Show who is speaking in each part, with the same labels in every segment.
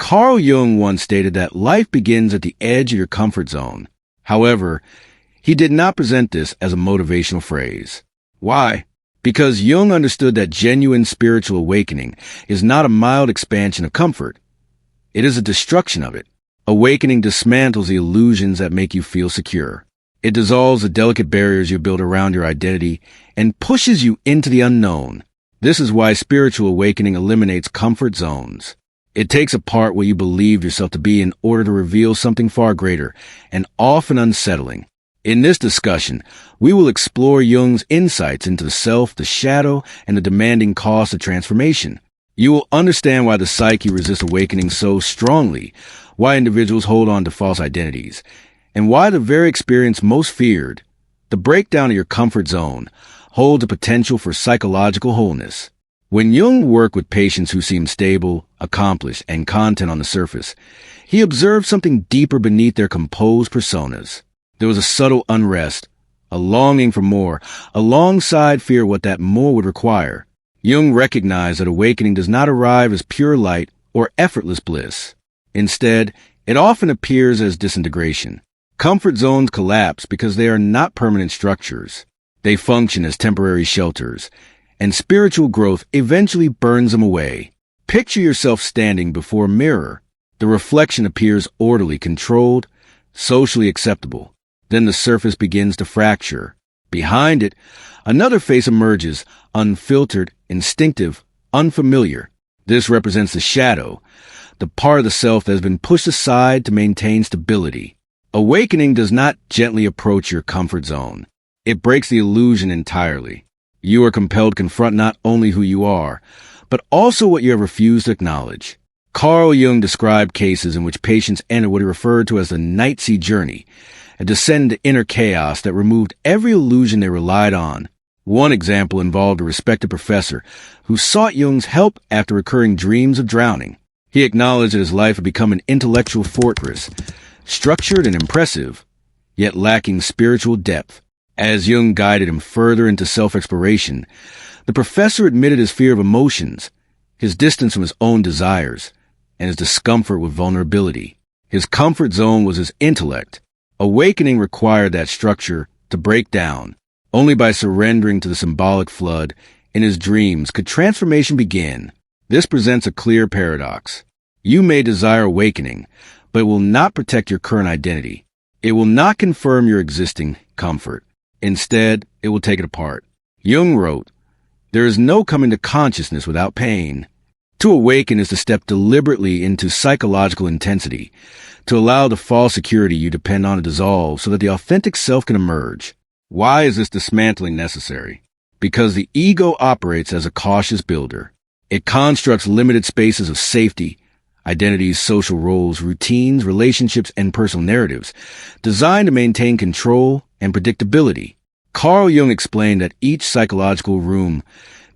Speaker 1: Carl Jung once stated that life begins at the edge of your comfort zone. However, he did not present this as a motivational phrase. Why? Because Jung understood that genuine spiritual awakening is not a mild expansion of comfort. It is a destruction of it. Awakening dismantles the illusions that make you feel secure. It dissolves the delicate barriers you build around your identity and pushes you into the unknown. This is why spiritual awakening eliminates comfort zones. It takes apart what you believe yourself to be in order to reveal something far greater and often unsettling. In this discussion, we will explore Jung's insights into the self, the shadow, and the demanding cost of transformation. You will understand why the psyche resists awakening so strongly, why individuals hold on to false identities, and why the very experience most feared, the breakdown of your comfort zone, holds the potential for psychological wholeness. When Jung worked with patients who seemed stable, accomplished, and content on the surface, he observed something deeper beneath their composed personas. There was a subtle unrest, a longing for more, alongside fear what that more would require. Jung recognized that awakening does not arrive as pure light or effortless bliss. Instead, it often appears as disintegration. Comfort zones collapse because they are not permanent structures. They function as temporary shelters, and spiritual growth eventually burns them away. Picture yourself standing before a mirror. The reflection appears orderly, controlled, socially acceptable. Then the surface begins to fracture. Behind it, another face emerges, unfiltered, instinctive, unfamiliar. This represents the shadow, the part of the self that has been pushed aside to maintain stability. Awakening does not gently approach your comfort zone. It breaks the illusion entirely. You are compelled to confront not only who you are, but also what you have refused to acknowledge. Carl Jung described cases in which patients entered what he referred to as the night sea journey, a descent into inner chaos that removed every illusion they relied on. One example involved a respected professor who sought Jung's help after recurring dreams of drowning. He acknowledged that his life had become an intellectual fortress, structured and impressive, yet lacking spiritual depth. As Jung guided him further into self-exploration, the professor admitted his fear of emotions, his distance from his own desires, and his discomfort with vulnerability. His comfort zone was his intellect. Awakening required that structure to break down. Only by surrendering to the symbolic flood in his dreams could transformation begin. This presents a clear paradox. You may desire awakening, but it will not protect your current identity. It will not confirm your existing comfort. Instead, it will take it apart. Jung wrote, "There is no coming to consciousness without pain." To awaken is to step deliberately into psychological intensity, to allow the false security you depend on to dissolve so that the authentic self can emerge. Why is this dismantling necessary? Because the ego operates as a cautious builder. It constructs limited spaces of safety, identities, social roles, routines, relationships, and personal narratives, designed to maintain control and predictability. Carl Jung explained that each psychological room,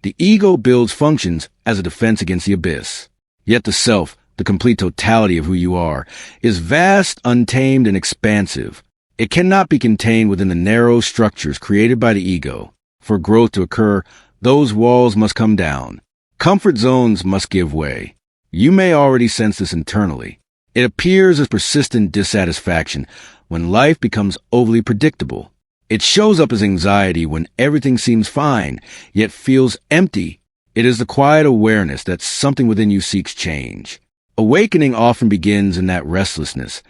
Speaker 1: the ego builds functions as a defense against the abyss. Yet the self, the complete totality of who you are, is vast, untamed, and expansive. It cannot be contained within the narrow structures created by the ego. For growth to occur, those walls must come down. Comfort zones must give way. You may already sense this internally. It appears as persistent dissatisfaction when life becomes overly predictable. It shows up as anxiety when everything seems fine, yet feels empty. It is the quiet awareness that something within you seeks change. Awakening often begins in that restlessness,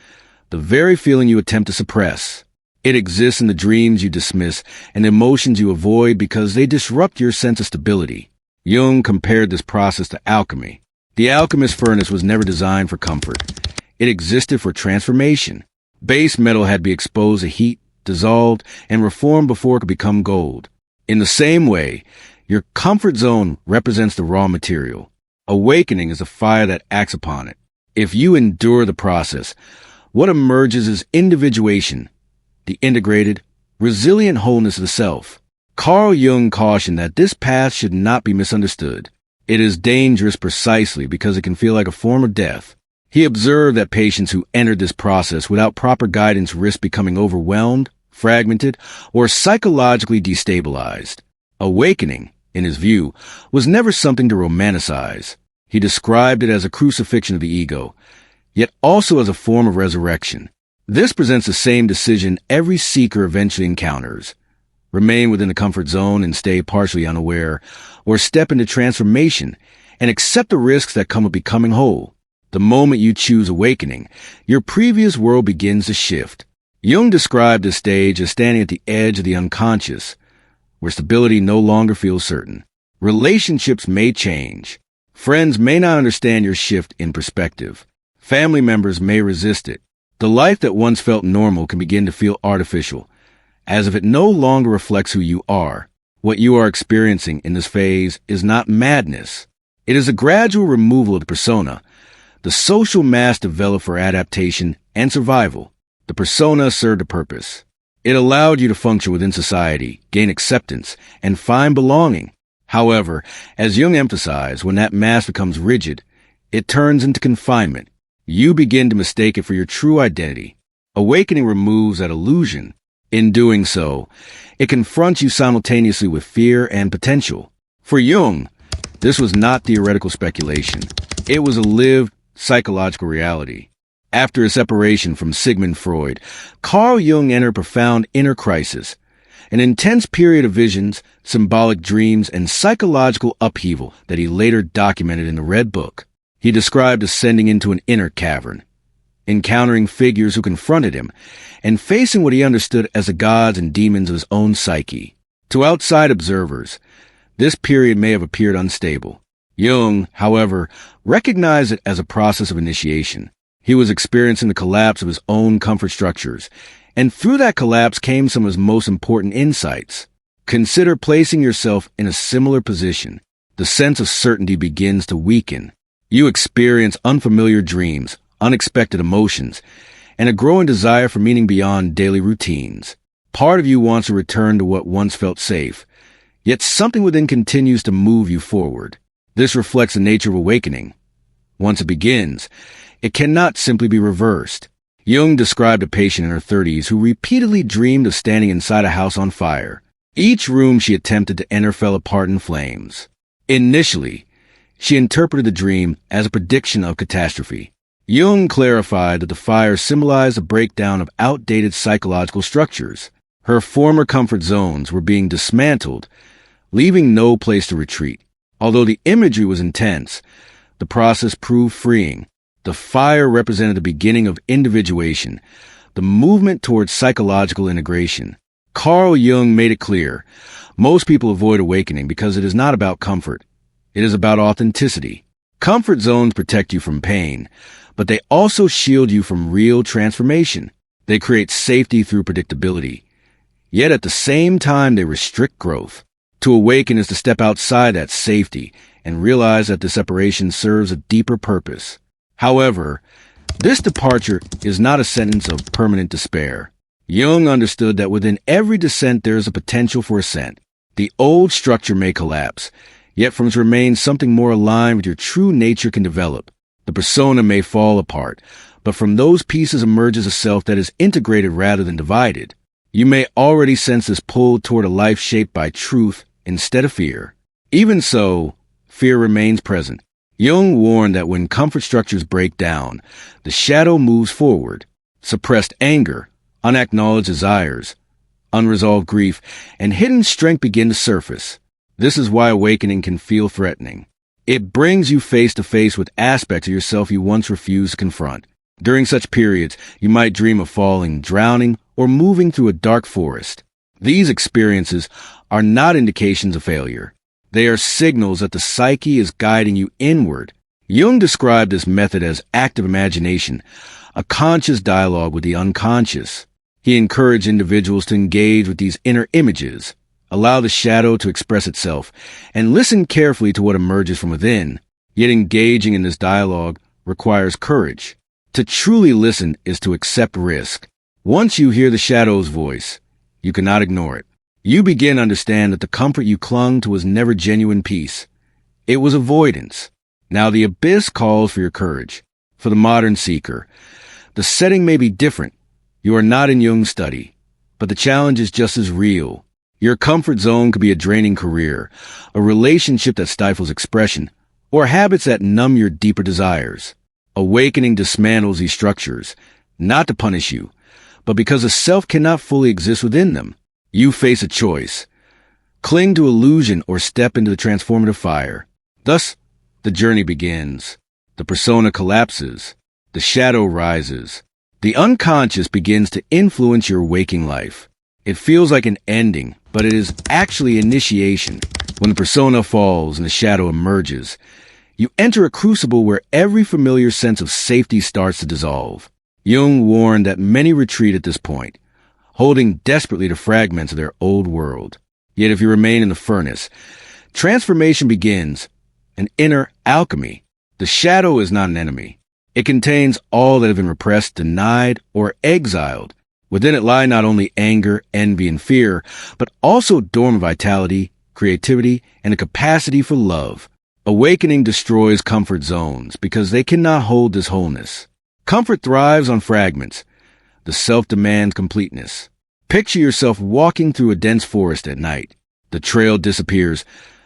Speaker 1: the very feeling you attempt to suppress. It exists in the dreams you dismiss and emotions you avoid because they disrupt your sense of stability. Jung compared this process to alchemy. The alchemist's furnace was never designed for comfort. It existed for transformation. Base metal had to be exposed to heat, dissolved, and reformed before it could become gold. In the same way, your comfort zone represents the raw material. Awakening is the fire that acts upon it. If you endure the process, what emerges is individuation, the integrated, resilient wholeness of the self. Carl Jung cautioned that this path should not be misunderstood. It is dangerous precisely because it can feel like a form of death. He observed that patients who entered this process without proper guidance risk becoming overwhelmed, fragmented, or psychologically destabilized. Awakening, in his view, was never something to romanticize. He described it as a crucifixion of the ego, yet also as a form of resurrection. This presents the same decision every seeker eventually encounters: remain within the comfort zone and stay partially unaware, or step into transformation and accept the risks that come with becoming whole. The moment you choose awakening, your previous world begins to shift. Jung described this stage as standing at the edge of the unconscious, where stability no longer feels certain. Relationships may change. Friends may not understand your shift in perspective. Family members may resist it. The life that once felt normal can begin to feel artificial, as if it no longer reflects who you are. What you are experiencing in this phase is not madness. It is a gradual removal of the persona, the social mask developed for adaptation and survival. The persona served a purpose. It allowed you to function within society, gain acceptance, and find belonging. However, as Jung emphasized, when that mask becomes rigid, it turns into confinement. You begin to mistake it for your true identity. Awakening removes that illusion. In doing so, it confronts you simultaneously with fear and potential. For Jung, this was not theoretical speculation. It was a lived psychological reality. After his separation from Sigmund Freud, Carl Jung entered a profound inner crisis, an intense period of visions, symbolic dreams, and psychological upheaval that he later documented in the Red Book. He described ascending into an inner cavern, encountering figures who confronted him, and facing what he understood as the gods and demons of his own psyche. To outside observers, this period may have appeared unstable. Jung, however, recognized it as a process of initiation. He was experiencing the collapse of his own comfort structures, and through that collapse came some of his most important insights. Consider placing yourself in a similar position. The sense of certainty begins to weaken. You experience unfamiliar dreams, unexpected emotions, and a growing desire for meaning beyond daily routines. Part of you wants to return to what once felt safe, yet something within continues to move you forward. This reflects the nature of awakening. Once it begins, it cannot simply be reversed. Jung described a patient in her 30s who repeatedly dreamed of standing inside a house on fire. Each room she attempted to enter fell apart in flames. Initially, she interpreted the dream as a prediction of catastrophe. Jung clarified that the fire symbolized a breakdown of outdated psychological structures. Her former comfort zones were being dismantled, leaving no place to retreat. Although the imagery was intense, the process proved freeing. The fire represented the beginning of individuation, the movement towards psychological integration. Carl Jung made it clear, most people avoid awakening because it is not about comfort. It is about authenticity. Comfort zones protect you from pain, but they also shield you from real transformation. They create safety through predictability. Yet at the same time, they restrict growth. To awaken is to step outside that safety and realize that the separation serves a deeper purpose. However, this departure is not a sentence of permanent despair. Jung understood that within every descent there is a potential for ascent. The old structure may collapse, yet from its remains something more aligned with your true nature can develop. The persona may fall apart, but from those pieces emerges a self that is integrated rather than divided. You may already sense this pull toward a life shaped by truth instead of fear. Even so, fear remains present. Jung warned that when comfort structures break down, the shadow moves forward. Suppressed anger, unacknowledged desires, unresolved grief, and hidden strength begin to surface. This is why awakening can feel threatening. It brings you face to face with aspects of yourself you once refused to confront. During such periods, you might dream of falling, drowning, or moving through a dark forest. These experiences are not indications of failure. They are signals that the psyche is guiding you inward. Jung described this method as active imagination, a conscious dialogue with the unconscious. He encouraged individuals to engage with these inner images, allow the shadow to express itself, and listen carefully to what emerges from within. Yet engaging in this dialogue requires courage. To truly listen is to accept risk. Once you hear the shadow's voice, you cannot ignore it. You begin to understand that the comfort you clung to was never genuine peace. It was avoidance. Now the abyss calls for your courage. For the modern seeker, the setting may be different. You are not in Jung's study, but the challenge is just as real. Your comfort zone could be a draining career, a relationship that stifles expression, or habits that numb your deeper desires. Awakening dismantles these structures, not to punish you, but because the self cannot fully exist within them. You face a choice: cling to illusion or step into the transformative fire. Thus, the journey begins. The persona collapses. The shadow rises. The unconscious begins to influence your waking life. It feels like an ending, but it is actually initiation. When the persona falls and the shadow emerges, you enter a crucible where every familiar sense of safety starts to dissolve. Jung warned that many retreat at this point, holding desperately to fragments of their old world. Yet if you remain in the furnace, transformation begins, an inner alchemy. The shadow is not an enemy. It contains all that have been repressed, denied, or exiled. Within it lie not only anger, envy, and fear, but also dormant vitality, creativity, and a capacity for love. Awakening destroys comfort zones because they cannot hold this wholeness. Comfort thrives on fragments. The self demands completeness. Picture yourself walking through a dense forest at night. The trail disappears.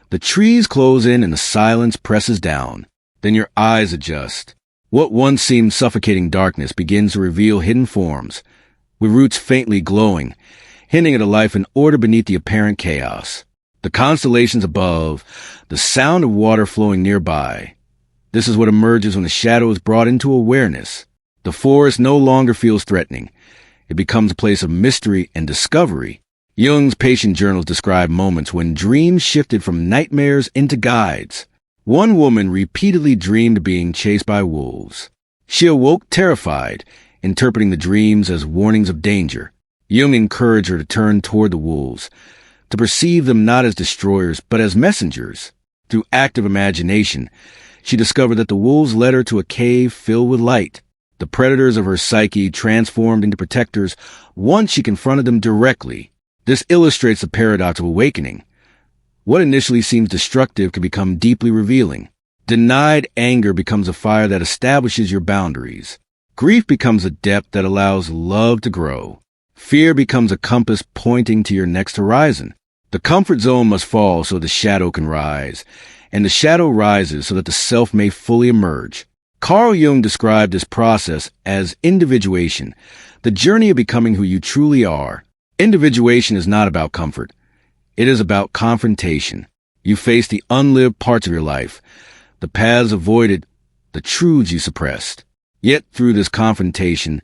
Speaker 1: The trees close in and the silence presses down. Then your eyes adjust. What once seemed suffocating darkness begins to reveal hidden forms, with roots faintly glowing, hinting at a life in order beneath the apparent chaos. The constellations above, the sound of water flowing nearby. This is what emerges when the shadow is brought into awareness. The forest no longer feels threatening. It becomes a place of mystery and discovery. Jung's patient journals describe moments when dreams shifted from nightmares into guides. One woman repeatedly dreamed being chased by wolves. She awoke terrified, interpreting the dreams as warnings of danger. Jung encouraged her to turn toward the wolves, to perceive them not as destroyers, but as messengers. Through active imagination, she discovered that the wolves led her to a cave filled with light. The predators of her psyche transformed into protectors once she confronted them directly. This illustrates the paradox of awakening. What initially seems destructive can become deeply revealing. Denied anger becomes a fire that establishes your boundaries. Grief becomes a depth that allows love to grow. Fear becomes a compass pointing to your next horizon. The comfort zone must fall so the shadow can rise, and the shadow rises so that the self may fully emerge. Carl Jung described this process as individuation, the journey of becoming who you truly are. Individuation is not about comfort. It is about confrontation. You face the unlived parts of your life, the paths avoided, the truths you suppressed. Yet through this confrontation,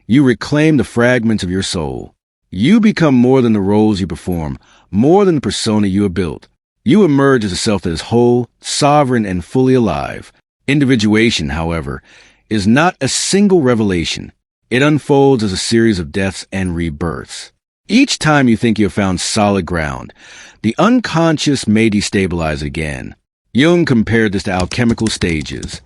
Speaker 1: you reclaim the fragments of your soul. You become more than the roles you perform, more than the persona you have built. You emerge as a self that is whole, sovereign, and fully alive. Individuation, however, is not a single revelation. It unfolds as a series of deaths and rebirths. Each time you think you have found solid ground, the unconscious may destabilize again. Jung compared this to alchemical stages.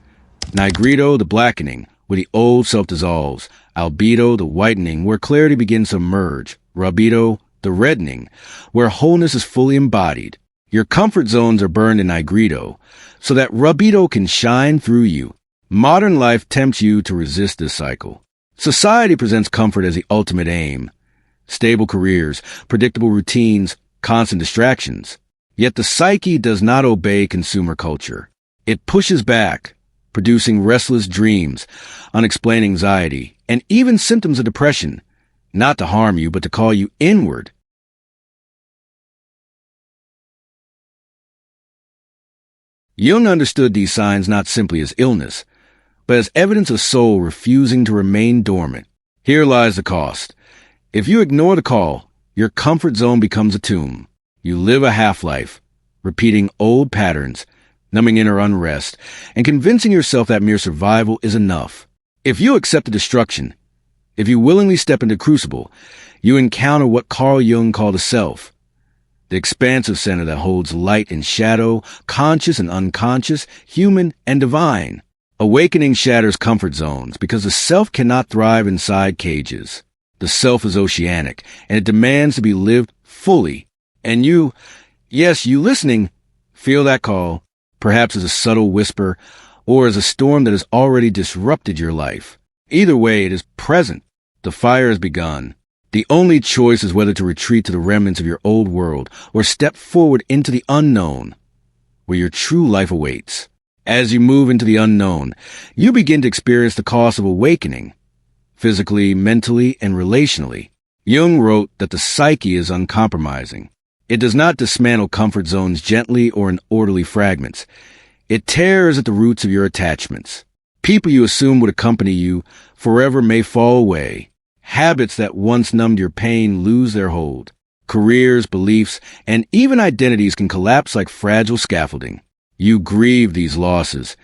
Speaker 1: Nigredo, the blackening, where the old self dissolves. Albedo, the whitening, where clarity begins to emerge. Rubedo, the reddening, where wholeness is fully embodied. Your comfort zones are burned in Nigredo, so that Rubedo can shine through you. Modern life tempts you to resist this cycle. Society presents comfort as the ultimate aim. Stable careers, predictable routines, constant distractions. Yet the psyche does not obey consumer culture. It pushes back, producing restless dreams, unexplained anxiety, and even symptoms of depression, not to harm you, but to call you inward. Jung understood these signs not simply as illness, but as evidence of soul refusing to remain dormant. Here lies the cost. If you ignore the call, your comfort zone becomes a tomb. You live a half-life, repeating old patterns, numbing inner unrest, and convincing yourself that mere survival is enough. If you accept the destruction, if you willingly step into crucible, you encounter what Carl Jung called the self, the expansive center that holds light and shadow, conscious and unconscious, human and divine. Awakening shatters comfort zones because the self cannot thrive inside cages. The self is oceanic, and it demands to be lived fully. And you, yes, you listening, feel that call, perhaps as a subtle whisper, or as a storm that has already disrupted your life. Either way, it is present. The fire has begun. The only choice is whether to retreat to the remnants of your old world or step forward into the unknown, where your true life awaits. As you move into the unknown, you begin to experience the cost of awakening, physically, mentally, and relationally. Jung wrote that the psyche is uncompromising. It does not dismantle comfort zones gently or in orderly fragments. It tears at the roots of your attachments. People you assume would accompany you forever may fall away. Habits that once numbed your pain lose their hold. Careers, beliefs, and even identities can collapse like fragile scaffolding. You grieve these losses,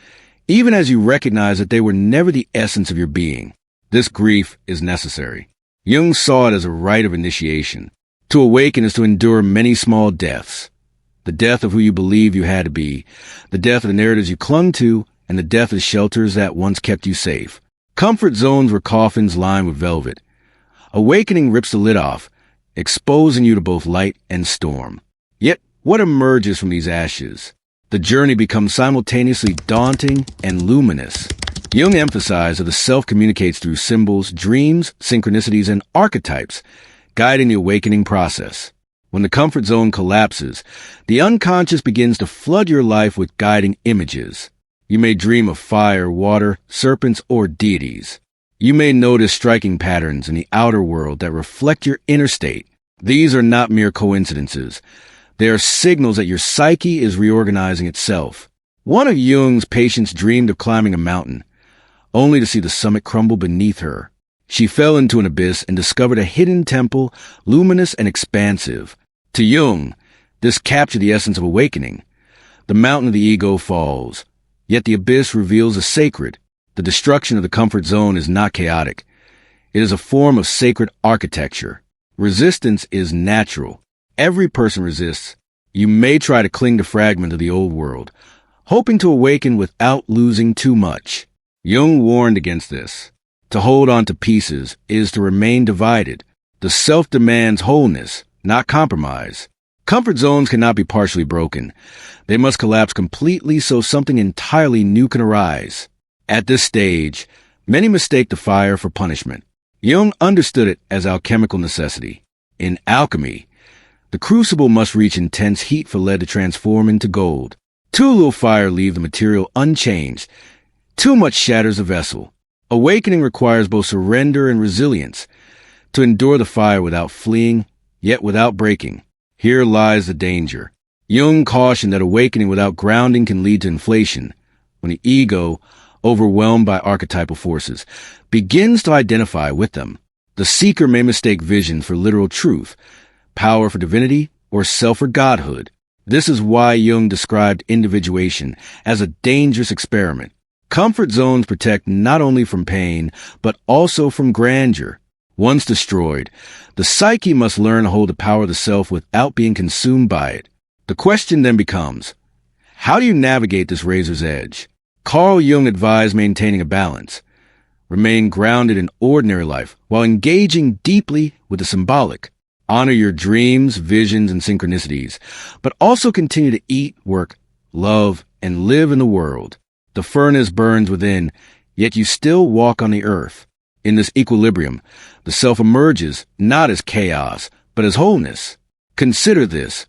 Speaker 1: even as you recognize that they were never the essence of your being. This grief is necessary. Jung saw it as a rite of initiation. To awaken is to endure many small deaths. The death of who you believe you had to be, the death of the narratives you clung to, and the death of shelters that once kept you safe. Comfort zones were coffins lined with velvet. Awakening rips the lid off, exposing you to both light and storm. Yet, what emerges from these ashes? The journey becomes simultaneously daunting and luminous. Jung emphasized that the self communicates through symbols, dreams, synchronicities, and archetypes, guiding the awakening process. When the comfort zone collapses, the unconscious begins to flood your life with guiding images. You may dream of fire, water, serpents, or deities. You may notice striking patterns in the outer world that reflect your inner state. These are not mere coincidences. They are signals that your psyche is reorganizing itself. One of Jung's patients dreamed of climbing a mountain, only to see the summit crumble beneath her. She fell into an abyss and discovered a hidden temple, luminous and expansive. To Jung, this captured the essence of awakening. The mountain of the ego falls, yet the abyss reveals the sacred. The destruction of the comfort zone is not chaotic. It is a form of sacred architecture. Resistance is natural. Every person resists. You may try to cling to fragments of the old world, hoping to awaken without losing too much. Jung warned against this. To hold on to pieces is to remain divided. The self demands wholeness, not compromise. Comfort zones cannot be partially broken. They must collapse completely so something entirely new can arise. At this stage, many mistake the fire for punishment. Jung understood it as alchemical necessity. In alchemy, the crucible must reach intense heat for lead to transform into gold. Too little fire leaves the material unchanged. Too much shatters the vessel. Awakening requires both surrender and resilience, to endure the fire without fleeing, yet without breaking. Here lies the danger. Jung cautioned that awakening without grounding can lead to inflation, when the ego, overwhelmed by archetypal forces, begins to identify with them. The seeker may mistake vision for literal truth, power for divinity, or self for godhood. This is why Jung described individuation as a dangerous experiment. Comfort zones protect not only from pain, but also from grandeur. Once destroyed, the psyche must learn to hold the power of the self without being consumed by it. The question then becomes, how do you navigate this razor's edge? Carl Jung advised maintaining a balance. Remain grounded in ordinary life while engaging deeply with the symbolic. Honor your dreams, visions, and synchronicities, but also continue to eat, work, love, and live in the world. The furnace burns within, yet you still walk on the earth. In this equilibrium, the self emerges not as chaos, but as wholeness. Consider this.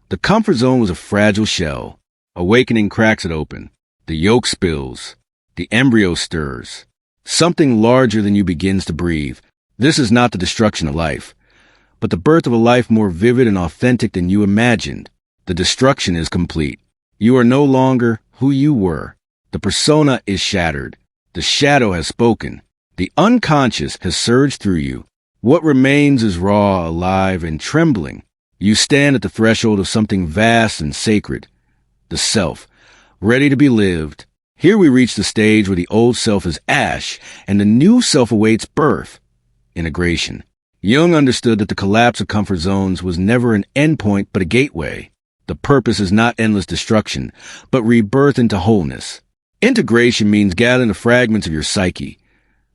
Speaker 1: The comfort zone was a fragile shell. Awakening cracks it open. The yolk spills. The embryo stirs. Something larger than you begins to breathe. This is not the destruction of life, but the birth of a life more vivid and authentic than you imagined. The destruction is complete. You are no longer who you were. The persona is shattered. The shadow has spoken. The unconscious has surged through you. What remains is raw, alive, and trembling. You stand at the threshold of something vast and sacred. The self, ready to be lived. Here we reach the stage where the old self is ash, and the new self awaits birth. Integration. Jung understood that the collapse of comfort zones was never an endpoint but a gateway. The purpose is not endless destruction, but rebirth into wholeness. Integration means gathering the fragments of your psyche,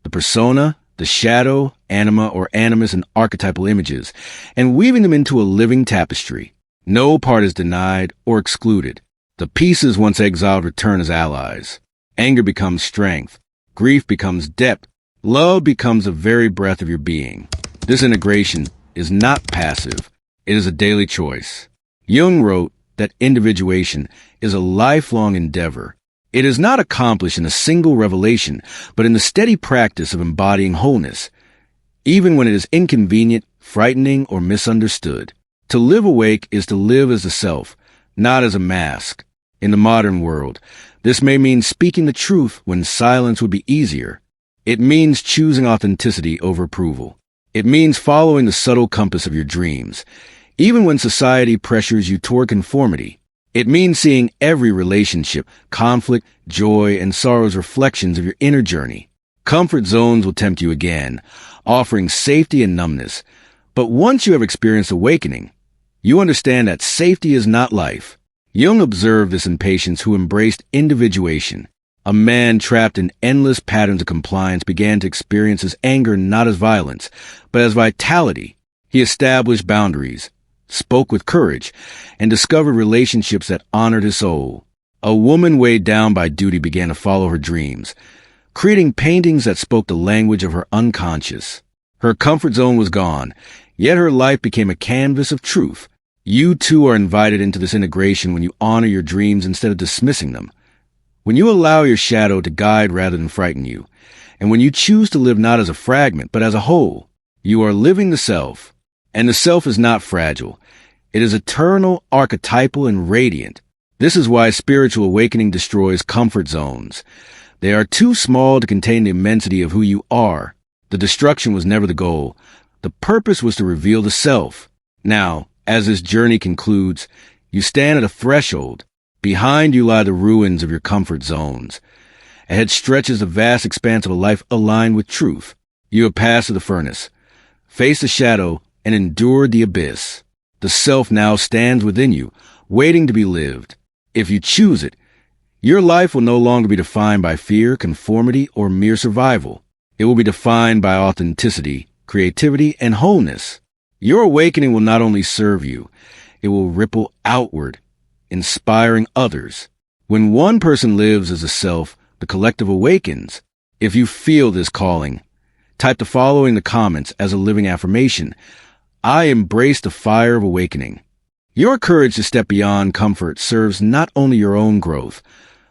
Speaker 1: the persona, the shadow, anima or animus and archetypal images, and weaving them into a living tapestry. No part is denied or excluded. The pieces once exiled return as allies. Anger becomes strength. Grief becomes depth. Love becomes the very breath of your being. This integration is not passive. It is a daily choice. Jung wrote that individuation is a lifelong endeavor. It is not accomplished in a single revelation, but in the steady practice of embodying wholeness, even when it is inconvenient, frightening, or misunderstood. To live awake is to live as the self, not as a mask. In the modern world, this may mean speaking the truth when silence would be easier. It means choosing authenticity over approval. It means following the subtle compass of your dreams, even when society pressures you toward conformity. It means seeing every relationship, conflict, joy, and sorrow as reflections of your inner journey. Comfort zones will tempt you again, offering safety and numbness. But once you have experienced awakening, you understand that safety is not life. Jung observed this in patients who embraced individuation. A man trapped in endless patterns of compliance began to experience his anger not as violence, but as vitality. He established boundaries, spoke with courage, and discovered relationships that honored his soul. A woman weighed down by duty began to follow her dreams, creating paintings that spoke the language of her unconscious. Her comfort zone was gone, yet her life became a canvas of truth. You too are invited into this integration when you honor your dreams instead of dismissing them. When you allow your shadow to guide rather than frighten you, and when you choose to live not as a fragment but as a whole, you are living the self. And the self is not fragile. It is eternal, archetypal, and radiant. This is why spiritual awakening destroys comfort zones. They are too small to contain the immensity of who you are. The destruction was never the goal. The purpose was to reveal the self. Now, as this journey concludes, you stand at a threshold. Behind you lie the ruins of your comfort zones. Ahead stretches the vast expanse of a life aligned with truth. You have passed through the furnace, faced the shadow, and endured the abyss. The self now stands within you, waiting to be lived. If you choose it, your life will no longer be defined by fear, conformity, or mere survival. It will be defined by authenticity, creativity, and wholeness. Your awakening will not only serve you, it will ripple outward, inspiring others. When one person lives as a self, the collective awakens. If you feel this calling, type the following in the comments as a living affirmation. I embrace the fire of awakening. Your courage to step beyond comfort serves not only your own growth,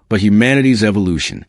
Speaker 1: but humanity's evolution.